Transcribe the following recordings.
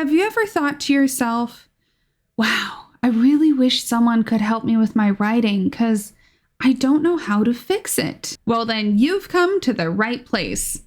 Have you ever thought to yourself, wow, I really wish someone could help me with my writing because I don't know how to fix it? Well, then you've come to the right place.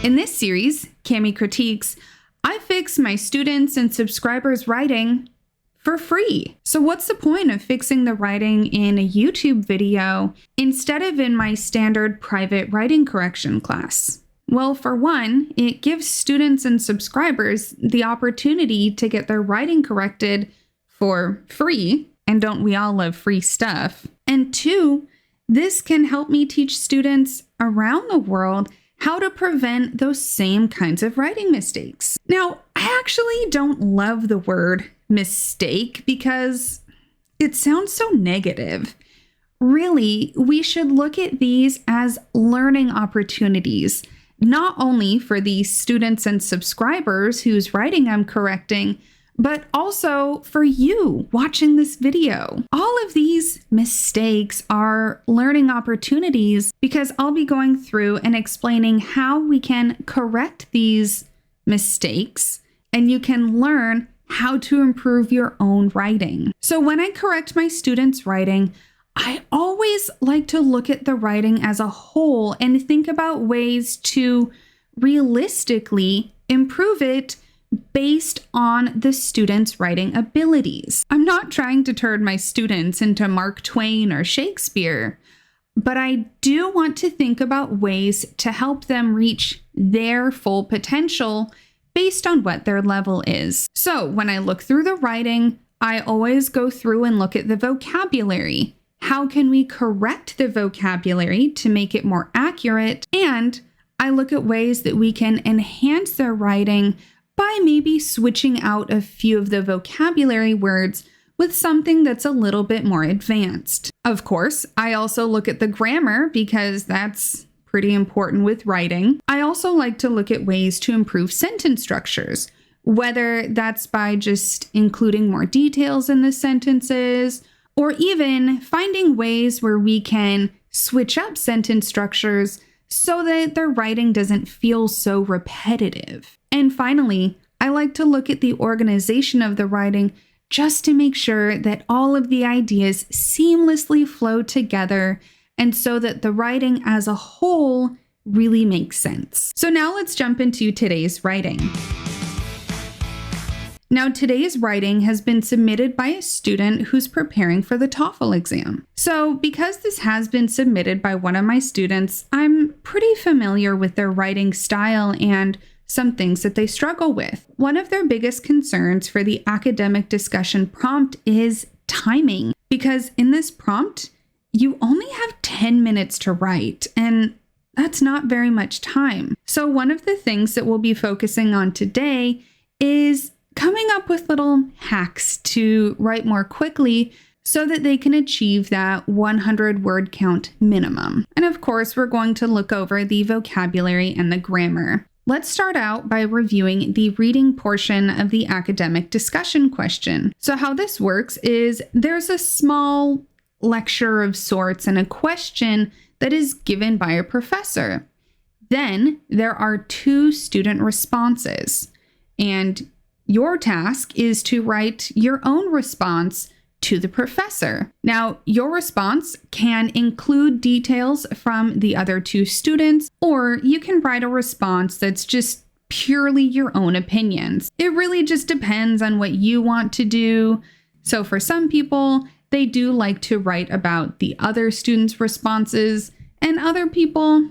In this series, Cami Critiques, I fix my students' and subscribers' writing for free. So what's the point of fixing the writing in a YouTube video instead of in my standard private writing correction class? Well, for one, it gives students and subscribers the opportunity to get their writing corrected for free. And don't we all love free stuff? And two, this can help me teach students around the world how to prevent those same kinds of writing mistakes. Now, I actually don't love the word mistake because it sounds so negative. Really, we should look at these as learning opportunities, not only for the students and subscribers whose writing I'm correcting, but also for you watching this video. All of these mistakes are learning opportunities because I'll be going through and explaining how we can correct these mistakes, and you can learn how to improve your own writing. So when I correct my students' writing, I always like to look at the writing as a whole and think about ways to realistically improve it based on the student's writing abilities. I'm not trying to turn my students into Mark Twain or Shakespeare, but I do want to think about ways to help them reach their full potential based on what their level is. So when I look through the writing, I always go through and look at the vocabulary. How can we correct the vocabulary to make it more accurate? And I look at ways that we can enhance their writing by maybe switching out a few of the vocabulary words with something that's a little bit more advanced. Of course, I also look at the grammar because that's pretty important with writing. I also like to look at ways to improve sentence structures, whether that's by just including more details in the sentences, or even finding ways where we can switch up sentence structures so that their writing doesn't feel so repetitive. And finally, I like to look at the organization of the writing just to make sure that all of the ideas seamlessly flow together and so that the writing as a whole really makes sense. So now let's jump into today's writing. Now, today's writing has been submitted by a student who's preparing for the TOEFL exam. So because this has been submitted by one of my students, I'm pretty familiar with their writing style and some things that they struggle with. One of their biggest concerns for the academic discussion prompt is timing, because in this prompt, you only have 10 minutes to write, and that's not very much time. So one of the things that we'll be focusing on today is coming up with little hacks to write more quickly so that they can achieve that 100 word count minimum. And of course, we're going to look over the vocabulary and the grammar. Let's start out by reviewing the reading portion of the academic discussion question. So how this works is there's a small lecture of sorts and a question that is given by a professor. Then there are 2 student responses, and your task is to write your own response to the professor. Now, your response can include details from the other 2 students, or you can write a response that's just purely your own opinions. It really just depends on what you want to do. So for some people, they do like to write about the other students' responses, and other people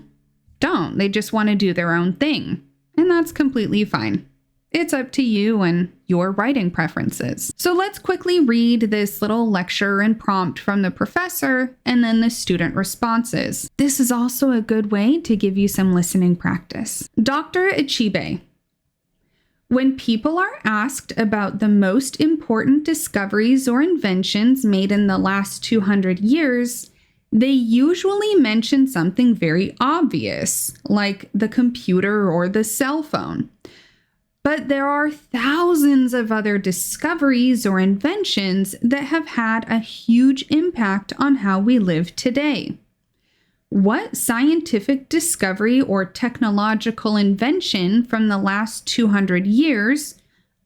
don't. They just want to do their own thing, and that's completely fine. It's up to you and your writing preferences. So let's quickly read this little lecture and prompt from the professor and then the student responses. This is also a good way to give you some listening practice. Dr. Achibe: when people are asked about the most important discoveries or inventions made in the last 200 years, they usually mention something very obvious, like the computer or the cell phone. But there are thousands of other discoveries or inventions that have had a huge impact on how we live today. What scientific discovery or technological invention from the last 200 years,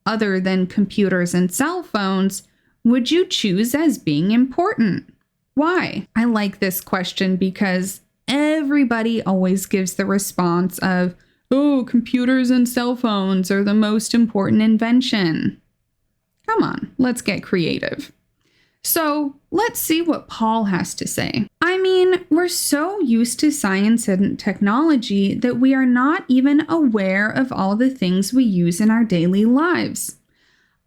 other than computers and cell phones, would you choose as being important? Why? I like this question because everybody always gives the response of, oh, computers and cell phones are the most important invention. Come on, let's get creative. So let's see what Paul has to say. I mean, we're so used to science and technology that we are not even aware of all the things we use in our daily lives.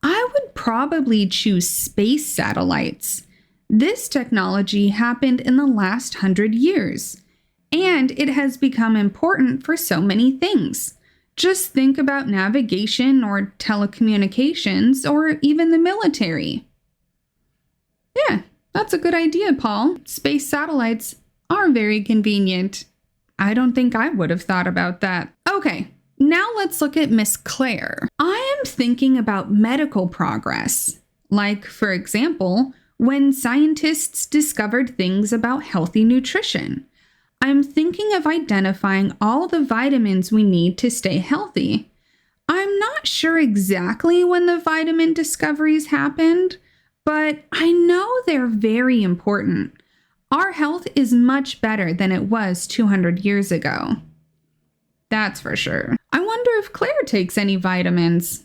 I would probably choose space satellites. This technology happened in the last 100 years, and it has become important for so many things. Just think about navigation or telecommunications or even the military. Yeah, that's a good idea, Paul. Space satellites are very convenient. I don't think I would have thought about that. Okay, now let's look at Miss Claire. I am thinking about medical progress. Like, for example, when scientists discovered things about healthy nutrition. I'm thinking of identifying all the vitamins we need to stay healthy. I'm not sure exactly when the vitamin discoveries happened, but I know they're very important. Our health is much better than it was 200 years ago. That's for sure. I wonder if Claire takes any vitamins.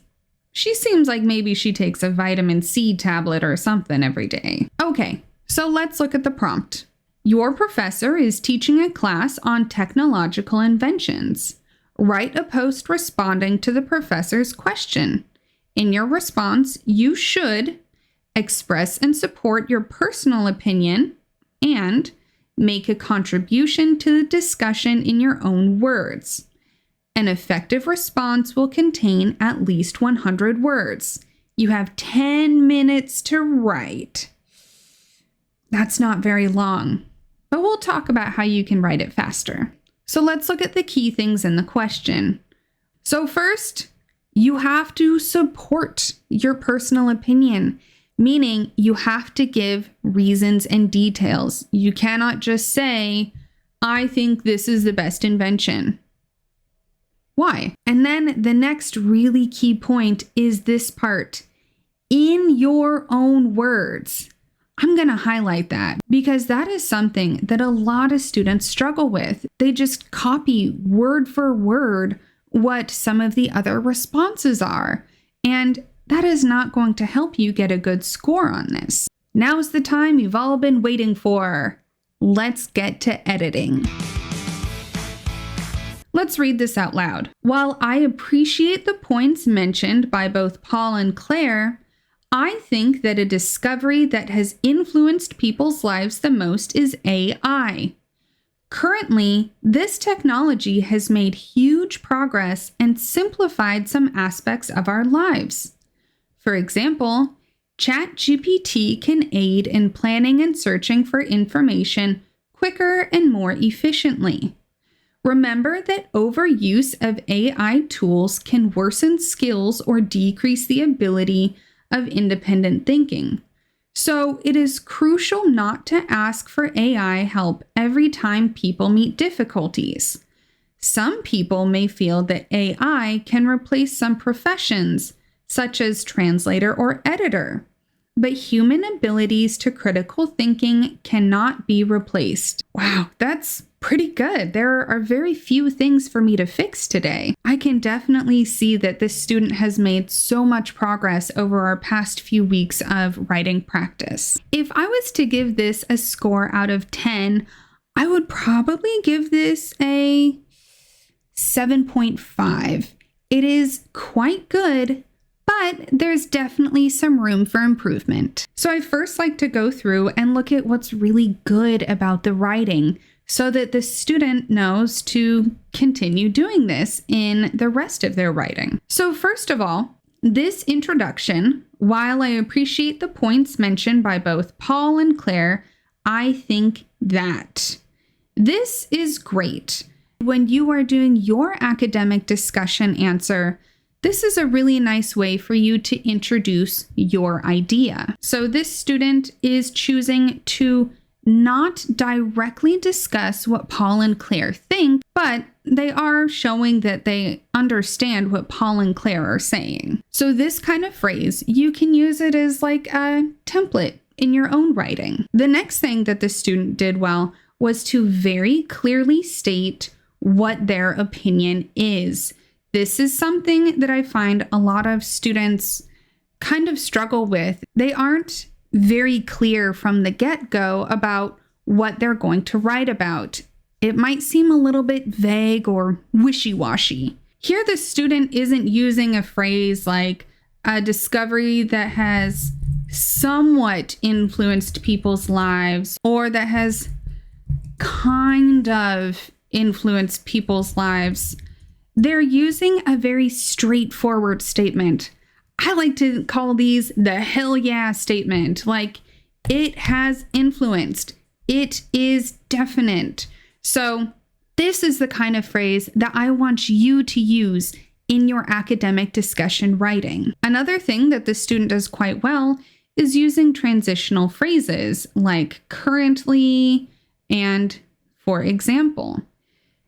She seems like maybe she takes a vitamin C tablet or something every day. Okay, so let's look at the prompt. Your professor is teaching a class on technological inventions. Write a post responding to the professor's question. In your response, you should express and support your personal opinion and make a contribution to the discussion in your own words. An effective response will contain at least 100 words. You have 10 minutes to write. That's not very long, but we'll talk about how you can write it faster. So let's look at the key things in the question. So first, you have to support your personal opinion, meaning you have to give reasons and details. You cannot just say, I think this is the best invention. Why? And then the next really key point is this part. In your own words. I'm going to highlight that because that is something that a lot of students struggle with. They just copy word for word what some of the other responses are. And that is not going to help you get a good score on this. Now's the time you've all been waiting for. Let's get to editing. Let's read this out loud. While I appreciate the points mentioned by both Paul and Claire, I think that a discovery that has influenced people's lives the most is AI. Currently, this technology has made huge progress and simplified some aspects of our lives. For example, ChatGPT can aid in planning and searching for information quicker and more efficiently. Remember that overuse of AI tools can worsen skills or decrease the ability of independent thinking. So it is crucial not to ask for AI help every time people meet difficulties. Some people may feel that AI can replace some professions, such as translator or editor, but human abilities to critical thinking cannot be replaced. Wow, that's pretty good. There are very few things for me to fix today. I can definitely see that this student has made so much progress over our past few weeks of writing practice. If I was to give this a score out of 10, I would probably give this a 7.5. It is quite good, but there's definitely some room for improvement. So I first like to go through and look at what's really good about the writing so that the student knows to continue doing this in the rest of their writing. So first of all, this introduction, while I appreciate the points mentioned by both Paul and Claire, I think that this is great. When you are doing your academic discussion answer, this is a really nice way for you to introduce your idea. So this student is choosing to not directly discuss what Paul and Claire think, but they are showing that they understand what Paul and Claire are saying. So this kind of phrase, you can use it as like a template in your own writing. The next thing that the student did well was to very clearly state what their opinion is. This is something that I find a lot of students kind of struggle with. They aren't very clear from the get-go about what they're going to write about. It might seem a little bit vague or wishy-washy. Here, the student isn't using a phrase like a discovery that has somewhat influenced people's lives or that has kind of influenced people's lives. They're using a very straightforward statement. I like to call these the hell yeah statement. Like, it has influenced. It is definite. So this is the kind of phrase that I want you to use in your academic discussion writing. Another thing that the student does quite well is using transitional phrases like currently and for example.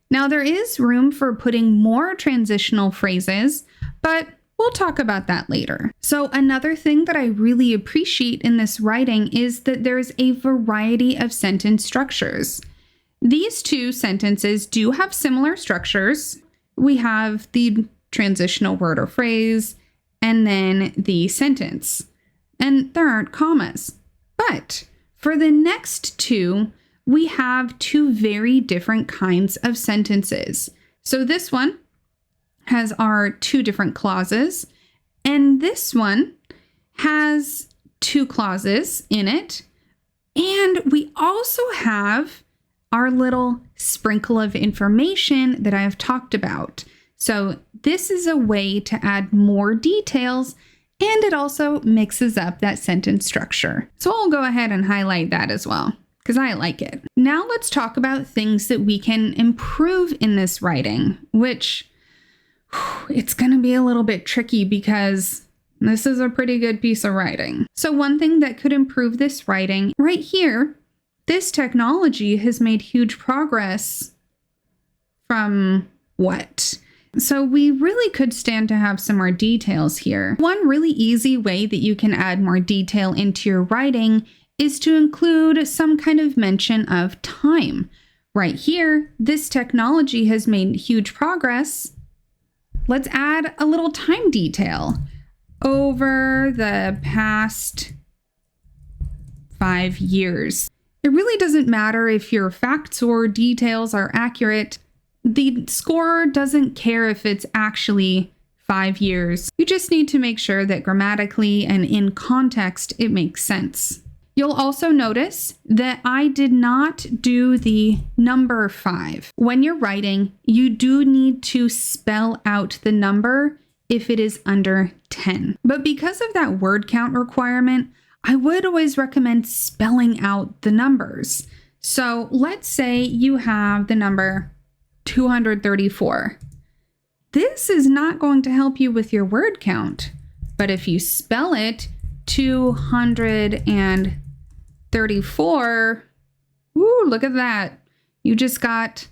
Now, there is room for putting more transitional phrases, but we'll talk about that later. So another thing that I really appreciate in this writing is that there's a variety of sentence structures. These two sentences do have similar structures. We have the transitional word or phrase and then the sentence. And there aren't commas. But for the next two, we have two very different kinds of sentences. So this one has our two different clauses, and this one has two clauses in it. And we also have our little sprinkle of information that I have talked about. So this is a way to add more details, and it also mixes up that sentence structure. So I'll go ahead and highlight that as well, because I like it. Now let's talk about things that we can improve in this writing, which it's going to be a little bit tricky because this is a pretty good piece of writing. So one thing that could improve this writing right here, this technology has made huge progress from what? So we really could stand to have some more details here. One really easy way that you can add more detail into your writing is to include some kind of mention of time. Right here, this technology has made huge progress. Let's add a little time detail. Over the past 5 years. It really doesn't matter if your facts or details are accurate. The scorer doesn't care if it's actually 5 years. You just need to make sure that grammatically and in context, it makes sense. You'll also notice that I did not do the number 5. When you're writing, you do need to spell out the number if it is under 10. But because of that word count requirement, I would always recommend spelling out the numbers. So let's say you have the number 234. This is not going to help you with your word count, but if you spell it 234, woo, look at that. You just got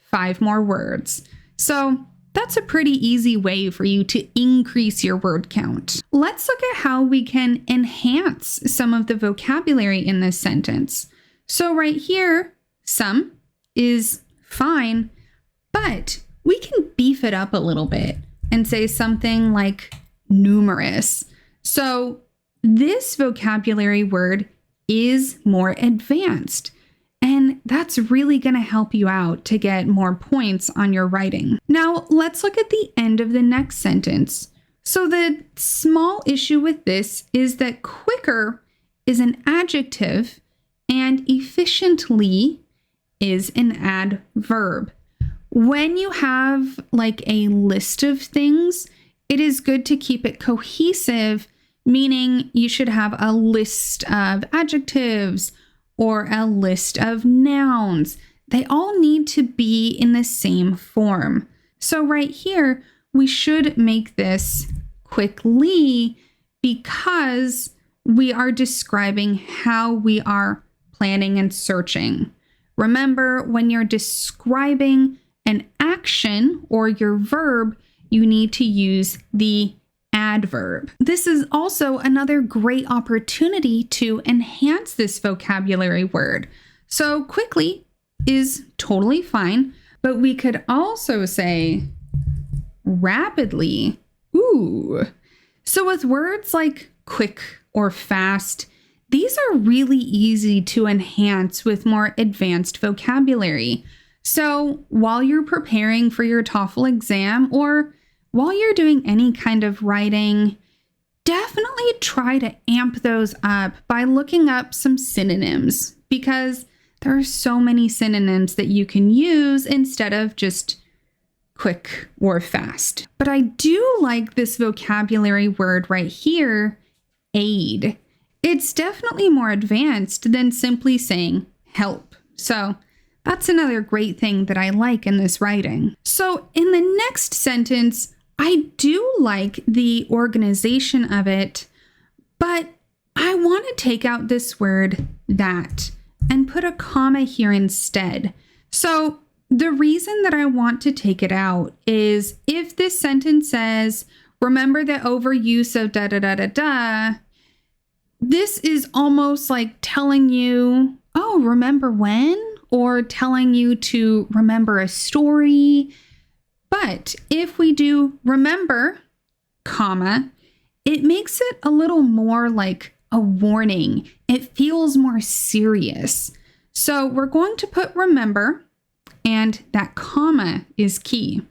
5 more words. So that's a pretty easy way for you to increase your word count. Let's look at how we can enhance some of the vocabulary in this sentence. So right here, some is fine, but we can beef it up a little bit and say something like numerous. So this vocabulary word is more advanced, and that's really going to help you out to get more points on your writing. Now, let's look at the end of the next sentence. So the small issue with this is that quicker is an adjective and efficiently is an adverb. When you have like a list of things, it is good to keep it cohesive, meaning you should have a list of adjectives or a list of nouns. They all need to be in the same form. So right here, we should make this quickly because we are describing how we are planning, and searching. Remember, when you're describing an action or your verb, you need to use the adverb. This is also another great opportunity to enhance this vocabulary word. So quickly is totally fine, but we could also say rapidly. Ooh. So with words like quick or fast, these are really easy to enhance with more advanced vocabulary. So while you're preparing for your TOEFL exam or while you're doing any kind of writing, definitely try to amp those up by looking up some synonyms, because there are so many synonyms that you can use instead of just quick or fast. But I do like this vocabulary word right here, aid. It's definitely more advanced than simply saying help. So that's another great thing that I like in this writing. So in the next sentence, I do like the organization of it, but I want to take out this word that and put a comma here instead. So the reason that I want to take it out is if this sentence says, remember the overuse of da da da da da, this is almost like telling you, oh, remember when? Or telling you to remember a story. But if we do remember, comma, it makes it a little more like a warning. It feels more serious. So we're going to put remember, and that comma is key.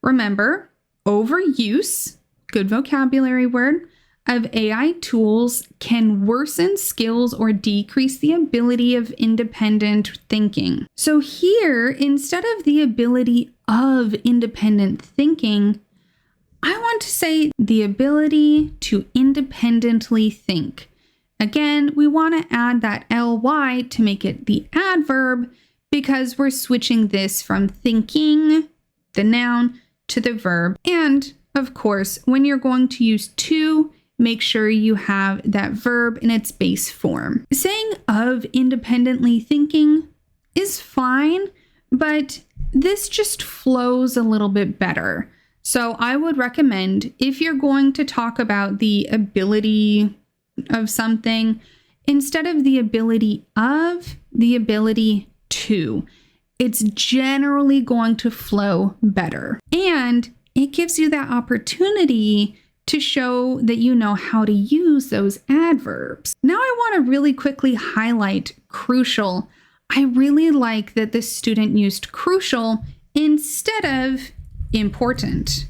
Remember, overuse, good vocabulary word, of AI tools can worsen skills or decrease the ability of independent thinking. So here, instead of the ability of independent thinking, I want to say the ability to independently think. Again, we want to add that ly to make it the adverb because we're switching this from thinking, the noun, to the verb. And of course, when you're going to use to, make sure you have that verb in its base form. Saying of independently thinking is fine, but this just flows a little bit better. So I would recommend, if you're going to talk about the ability of something, instead of the ability of, the ability to. It's generally going to flow better. And it gives you that opportunity to show that you know how to use those adverbs. Now I want to really quickly highlight crucial. I really like that the student used crucial instead of important.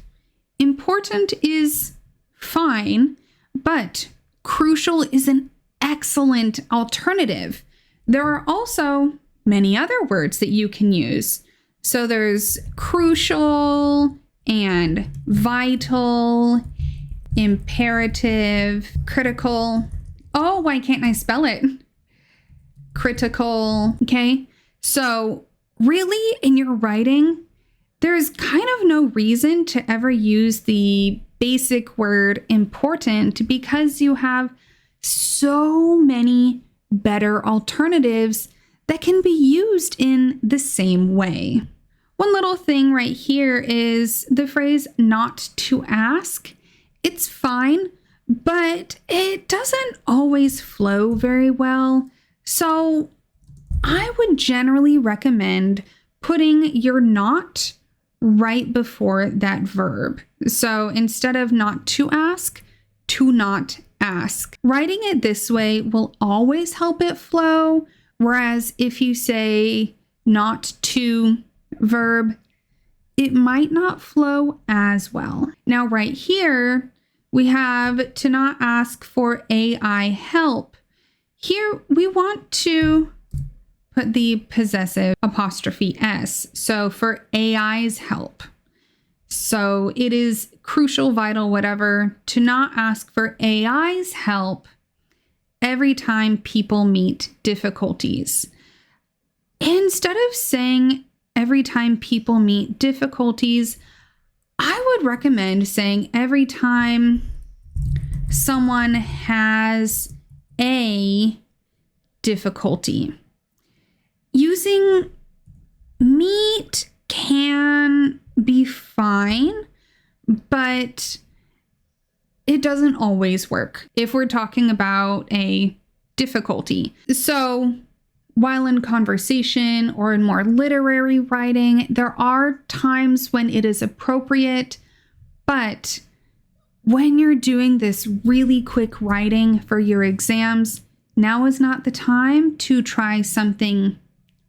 Important is fine, but crucial is an excellent alternative. There are also many other words that you can use. So there's crucial and vital, imperative, critical. Oh, why can't I spell it? Critical. Okay. So really in your writing, there's kind of no reason to ever use the basic word important because you have so many better alternatives that can be used in the same way. One little thing right here is the phrase not to ask. It's fine, but it doesn't always flow very well. So I would generally recommend putting your not right before that verb. So instead of not to ask, to not ask. Writing it this way will always help it flow. Whereas if you say not to verb, it might not flow as well. Now, right here, we have to not ask for AI help. Here, we want to put the possessive apostrophe S. So for AI's help. So it is crucial, vital, whatever, to not ask for AI's help every time people meet difficulties. Instead of saying every time people meet difficulties, I would recommend saying every time someone has a difficulty. using meet can be fine, but it doesn't always work if we're talking about a difficulty. So while in conversation or in more literary writing, there are times when it is appropriate, but when you're doing this really quick writing for your exams, now is not the time to try something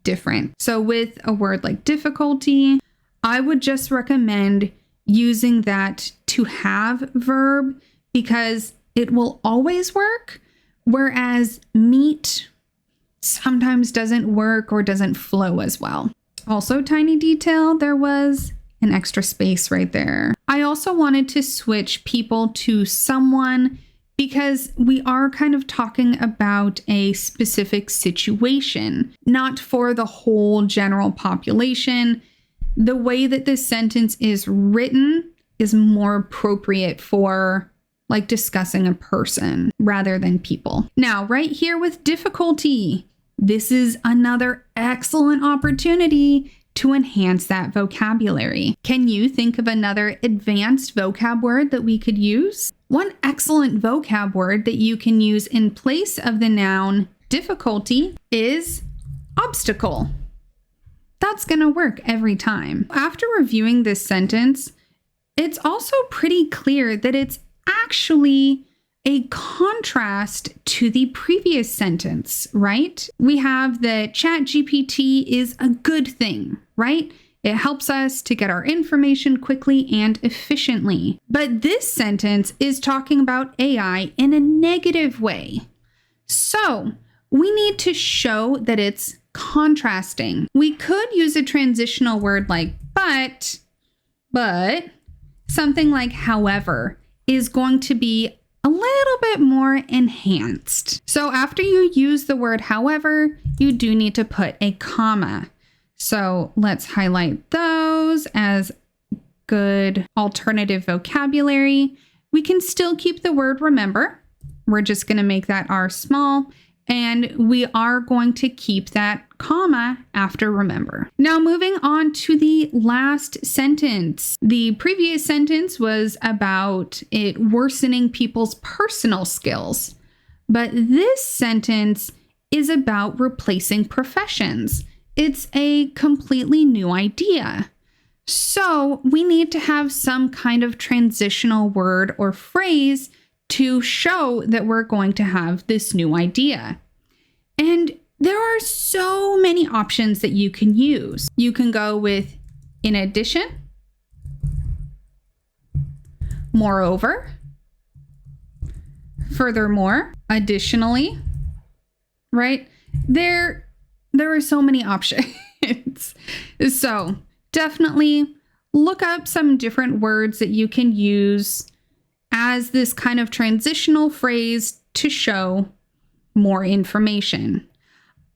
different. So with a word like difficulty, I would just recommend using that to have verb because it will always work, whereas meet sometimes doesn't work or doesn't flow as well. Also, tiny detail, there was an extra space right there. I also wanted to switch people to someone because we are kind of talking about a specific situation, not for the whole general population. The way that this sentence is written is more appropriate for like discussing a person rather than people. Now, right here with difficulty, this is another excellent opportunity to enhance that vocabulary. Can you think of another advanced vocab word that we could use? One excellent vocab word that you can use in place of the noun difficulty is obstacle. That's going to work every time. After reviewing this sentence, it's also pretty clear that it's actually a contrast to the previous sentence, right? We have that ChatGPT is a good thing, right? It helps us to get our information quickly and efficiently. But this sentence is talking about AI in a negative way. So we need to show that it's contrasting. We could use a transitional word like but something like however is going to be a little bit more enhanced. So after you use the word however, you do need to put a comma. So let's highlight those as good alternative vocabulary. We can still keep the word remember. We're just going to make that R small, and we are going to keep that comma after remember. Now moving on to the last sentence. The previous sentence was about it worsening people's personal skills, but this sentence is about replacing professions. It's a completely new idea. So we need to have some kind of transitional word or phrase to show that we're going to have this new idea. And there are so many options that you can use. You can go with in addition, moreover, furthermore, additionally, right? There are so many options. So definitely look up some different words that you can use as this kind of transitional phrase to show more information.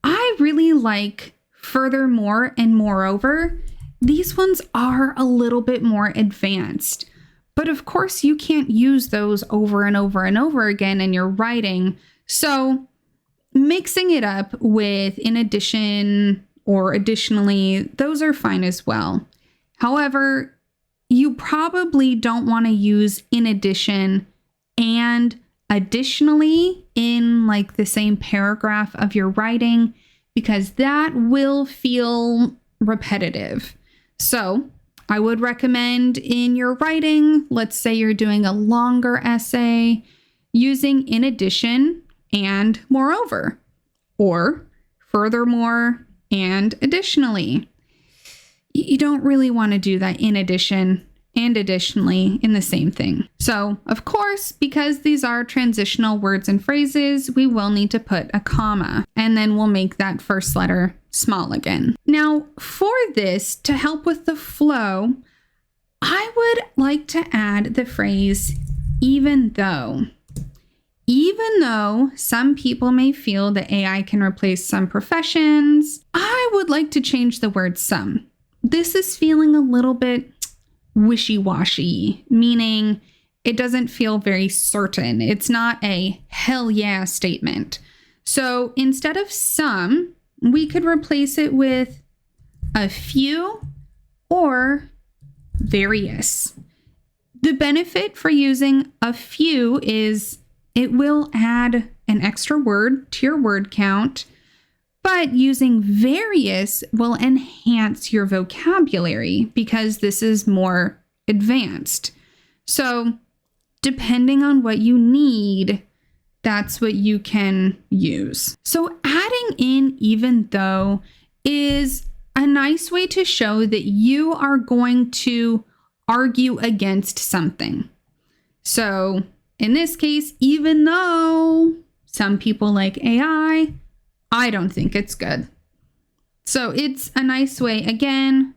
I really like furthermore and moreover. These ones are a little bit more advanced, but of course you can't use those over and over and over again in your writing. So mixing it up with in addition or additionally, those are fine as well. However, you probably don't want to use in addition and additionally in like the same paragraph of your writing because that will feel repetitive. So I would recommend in your writing, let's say you're doing a longer essay, using in addition and moreover, or furthermore and additionally. You don't really want to do that in addition and additionally in the same thing. So, of course, because these are transitional words and phrases, we will need to put a comma, and then we'll make that first letter small again. Now, for this, to help with the flow, I would like to add the phrase even though. Even though some people may feel that AI can replace some professions, I would like to change the word some. This is feeling a little bit wishy-washy, meaning it doesn't feel very certain. It's not a hell yeah statement. So instead of some, we could replace it with a few or various. The benefit for using a few is it will add an extra word to your word count, but using various will enhance your vocabulary because this is more advanced. So depending on what you need, that's what you can use. So adding in even though is a nice way to show that you are going to argue against something. So in this case, even though some people like AI, I don't think it's good. So it's a nice way, again,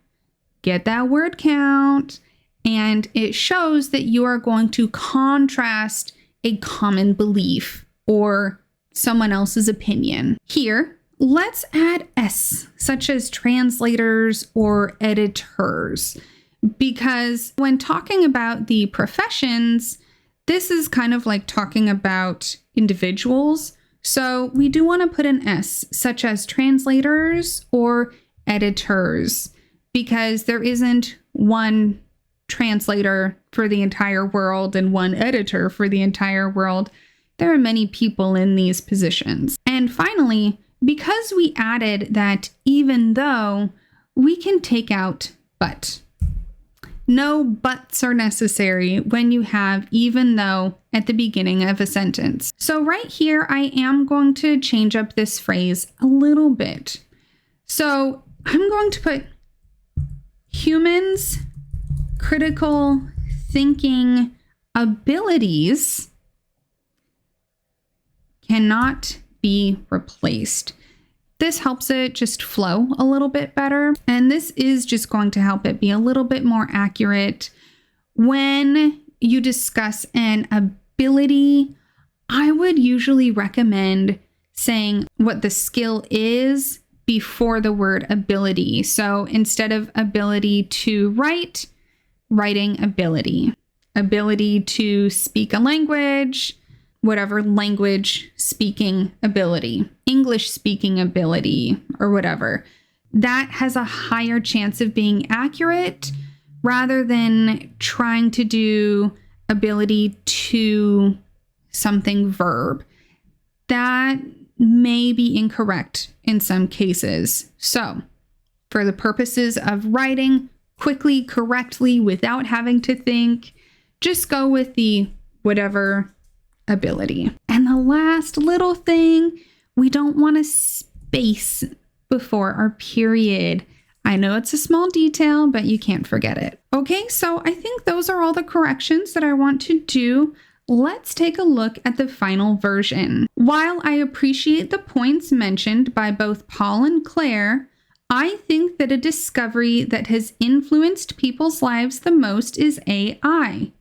get that word count, and it shows that you are going to contrast a common belief or someone else's opinion. Here, let's add S, such as translators or editors, because when talking about the professions, this is kind of like talking about individuals. So we do want to put an S, such as translators or editors, because there isn't one translator for the entire world and one editor for the entire world. There are many people in these positions. And finally, because we added that even though, we can take out but. No buts are necessary when you have even though at the beginning of a sentence. So right here, I am going to change up this phrase a little bit. So I'm going to put humans' critical thinking abilities cannot be replaced. This helps it just flow a little bit better. And this is just going to help it be a little bit more accurate. When you discuss an ability, I would usually recommend saying what the skill is before the word ability. So instead of ability to write, writing ability. Ability to speak a language, whatever language speaking ability, English speaking ability, or whatever. That has a higher chance of being accurate rather than trying to do ability to something verb. That may be incorrect in some cases. So, for the purposes of writing quickly, correctly, without having to think, just go with the whatever ability. And the last little thing, we don't want a space before our period. I know it's a small detail, but you can't forget it. Okay, so I think those are all the corrections that I want to do. Let's take a look at the final version. While I appreciate the points mentioned by both Paul and Claire, I think that a discovery that has influenced people's lives the most is AI.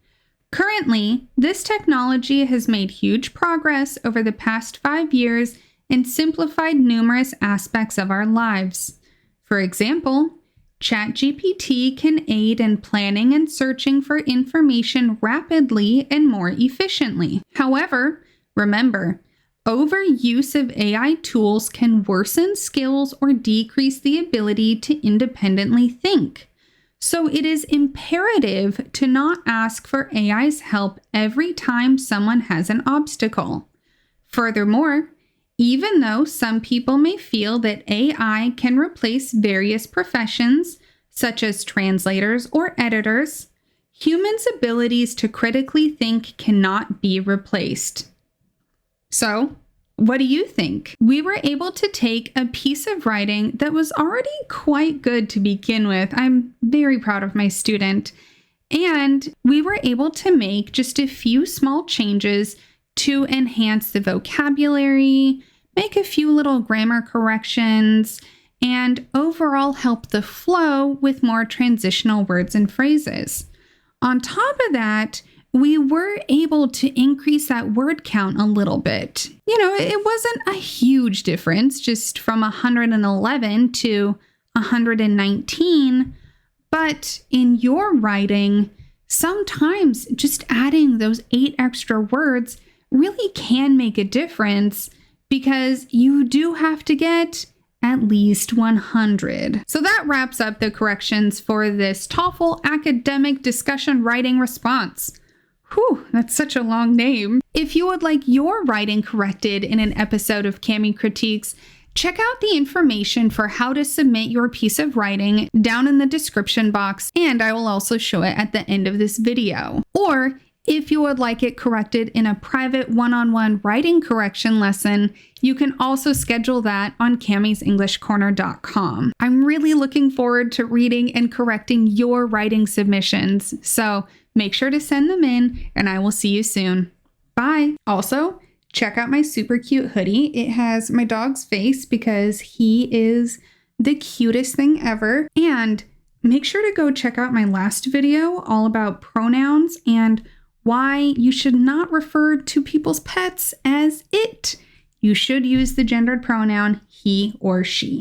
Currently, this technology has made huge progress over the past 5 years and simplified numerous aspects of our lives. For example, ChatGPT can aid in planning and searching for information rapidly and more efficiently. However, remember, overuse of AI tools can worsen skills or decrease the ability to independently think. So it is imperative to not ask for AI's help every time someone has an obstacle. Furthermore, even though some people may feel that AI can replace various professions, such as translators or editors, humans' abilities to critically think cannot be replaced. So, what do you think? We were able to take a piece of writing that was already quite good to begin with. I'm very proud of my student. And we were able to make just a few small changes to enhance the vocabulary, make a few little grammar corrections, and overall help the flow with more transitional words and phrases. On top of that, we were able to increase that word count a little bit. It wasn't a huge difference, just from 111 to 119. But in your writing, sometimes just adding those 8 extra words really can make a difference, because you do have to get at least 100. So that wraps up the corrections for this TOEFL Academic Discussion Writing Response. Whew, that's such a long name. If you would like your writing corrected in an episode of Cami Critiques, check out the information for how to submit your piece of writing down in the description box, and I will also show it at the end of this video. Or if you would like it corrected in a private one-on-one writing correction lesson, you can also schedule that on camisenglishcorner.com. I'm really looking forward to reading and correcting your writing submissions, so make sure to send them in, and I will see you soon. Bye! Also, check out my super cute hoodie. It has my dog's face because he is the cutest thing ever. And make sure to go check out my last video all about pronouns and why you should not refer to people's pets as it. You should use the gendered pronoun he or she.